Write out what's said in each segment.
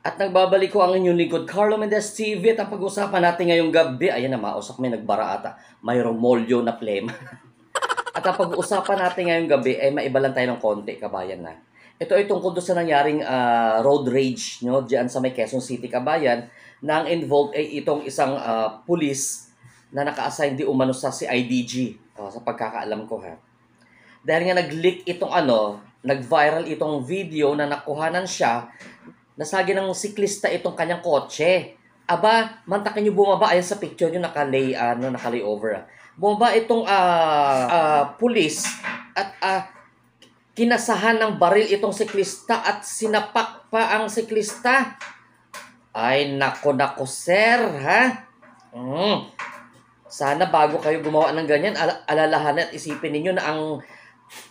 At nagbabalik ko ang inyong lingkod, Carlo Mendez TV. At ang pag-usapan natin ngayong gabi, ayan na, mausap may nagbara ata. Mayroong molyo na plema. At ang pag-uusapan natin ngayong gabi ay maiba lang tayo ng konti, kabayan na. Ito ay tungkol doon sa nangyaring road rage, no, diyan sa may Quezon City, kabayan, na ang involved ay itong isang pulis na naka-assign di umano sa CIDG, sa pagkakaalam ko ha. Dahil nga nag-leak itong nag-viral itong video na nakuhanan siya, nasagi ng siklista itong kanyang kotse. Aba, mantakin nyo bumaba, ayan sa picture nyo, nakalay over. Bumaba itong pulis at kinasahan ng baril itong siklista at sinapak pa ang siklista. Ay, nako sir, ha? Sana bago kayo gumawa ng ganyan, alalahanan at isipin ninyo na ang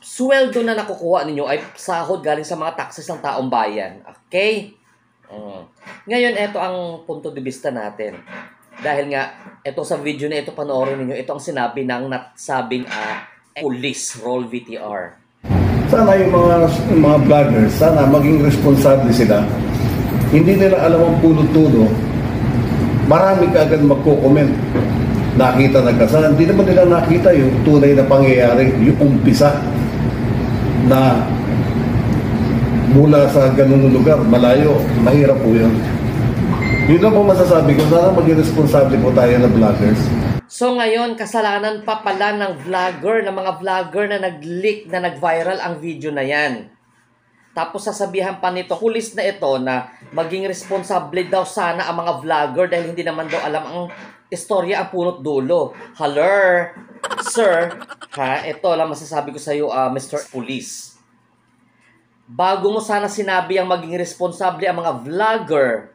sweldo na nakukuha ninyo ay sahod galing sa mga taxes ng taong bayan. Okay? Ngayon, ito ang punto de vista natin. Dahil nga, ito sa video na ito, panoorin ninyo, ito ang sinabi ng natsabing police roll VTR. Sana yung mga vloggers, sana maging responsable sila. Hindi nila alam ang puno-tuno. Marami kaagad magko-comment. Nakita nagkasalan. Hindi naman nila nakita yung tunay na pangyayari, yung umpisa na mula sa ganung lugar, malayo, mahirap po yun. Yun lang po masasabi ko, sana maging responsable po tayo na vloggers. So ngayon, kasalanan pa pala ng mga vlogger na nag-leak, na nag-viral ang video na yan. Tapos sasabihan pa nito, pulis na ito na maging responsable daw sana ang mga vlogger dahil hindi naman daw alam ang istorya ang punot dulo. Hello, sir, ha? Ito lang masasabi ko sa iyo, Mr. Police. Bago mo sana sinabi ang maging responsable ang mga vlogger,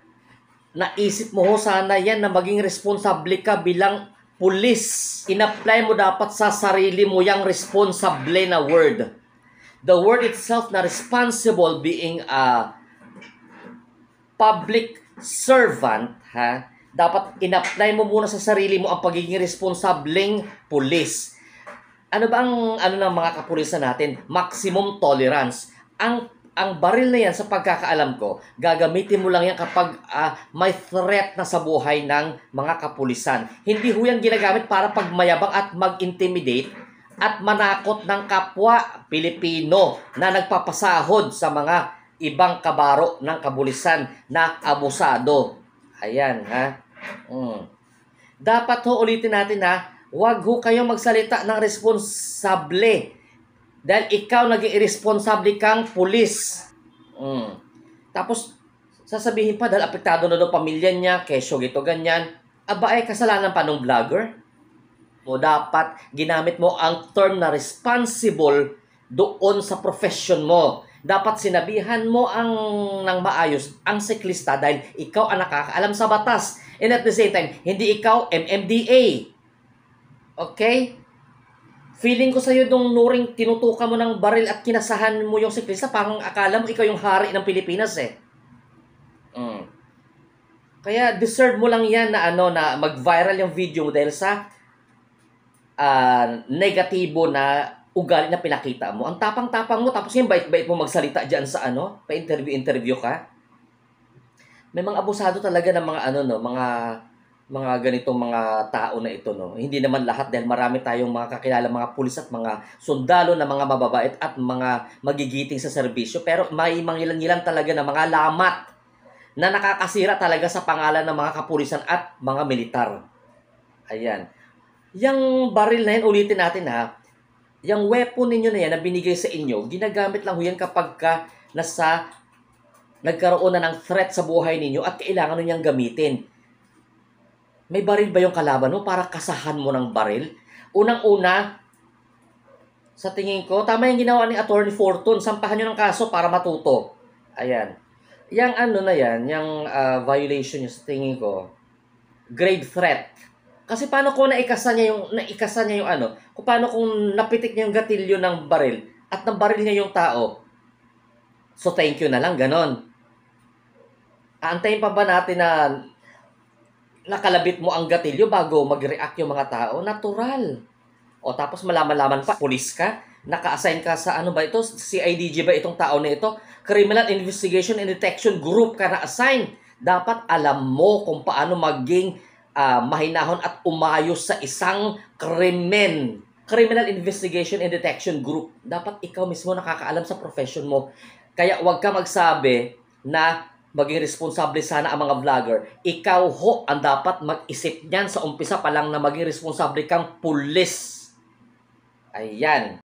naisip mo sana yan na maging responsable ka bilang pulis. In-apply mo dapat sa sarili mo yung responsable na word. The word itself na responsible, being a public servant, ha? Dapat in-apply mo muna sa sarili mo ang pagiging responsableng pulis. Ano ba ang ng mga kapulisan natin? Maximum tolerance. Ang baril na yan, sa pagkakaalam ko, gagamitin mo lang yan kapag may threat na sa buhay ng mga kapulisan. Hindi ho yan ginagamit para pagmayabang at mag-intimidate at manakot ng kapwa Pilipino na nagpapasahod sa mga ibang kabaro ng kapulisan na abusado. Ayan, ha? Dapat ho, ulitin natin, ha? Huwag ho kayong magsalita ng responsable. Dahil ikaw naging irresponsable kang pulis. Tapos, sasabihin pa, dahil apektado na daw pamilya niya, kesyo gito, ganyan. Aba, ay kasalanan pa ng vlogger? O dapat ginamit mo ang term na responsible doon sa profession mo. Dapat sinabihan mo ng maayos ang siklista dahil ikaw ang nakakaalam sa batas. And at the same time, hindi ikaw MMDA. Okay? Feeling ko sa'yo nung nuring tinutukan mo ng baril at kinasahan mo yung siklista, parang akala mo ikaw yung hari ng Pilipinas eh. Kaya deserve mo lang yan na na mag-viral yung video mo dahil sa negatibo na ugali na pinakita mo. Ang tapang-tapang mo, tapos yung bait-bait mo magsalita dyan sa pa-interview ka. May mga abusado talaga ng mga mga ganitong mga tao na ito, no. Hindi naman lahat dahil marami tayong mga kakilala mga pulis at mga sundalo na mga mababait at mga magigiting sa serbisyo, pero may mangilan-ngilan talaga na mga lamat na nakakasira talaga sa pangalan ng mga kapulisan at mga militar. Ayan. Yung baril na yan, ulitin natin ha, yung weapon ninyo na yan na binigay sa inyo, ginagamit lang ho yan kapag nagkaroon na ng threat sa buhay ninyo at kailangan nyo niyang gamitin. May baril ba yung kalaban mo para kasahan mo ng baril? Unang-una, sa tingin ko, tama yung ginawa ni Attorney Fortune, sampahan nyo ng kaso para matuto. Ayan. Yung na yan, yung violation nyo sa tingin ko, grave threat. Kasi paano kung naikasa niya yung kung paano kung napitik niya yung gatilyo ng baril at nabaril niya yung tao, so thank you na lang, ganon. Aantayin pa ba natin na nakalabit mo ang gatilyo bago mag-react yung mga tao? Natural. O tapos malaman-laman pa, pulis ka, naka-assign ka sa CIDG ba itong tao na ito? Criminal Investigation and Detection Group ka na-assign. Dapat alam mo kung paano maging mahinahon at umayos sa isang krimen. Criminal Investigation and Detection Group. Dapat ikaw mismo nakakaalam sa profession mo. Kaya huwag ka magsabi na maging responsable sana ang mga vlogger. Ikaw ho ang dapat mag-isip niyan sa umpisa pa lang na maging responsable kang pulis. Ayan.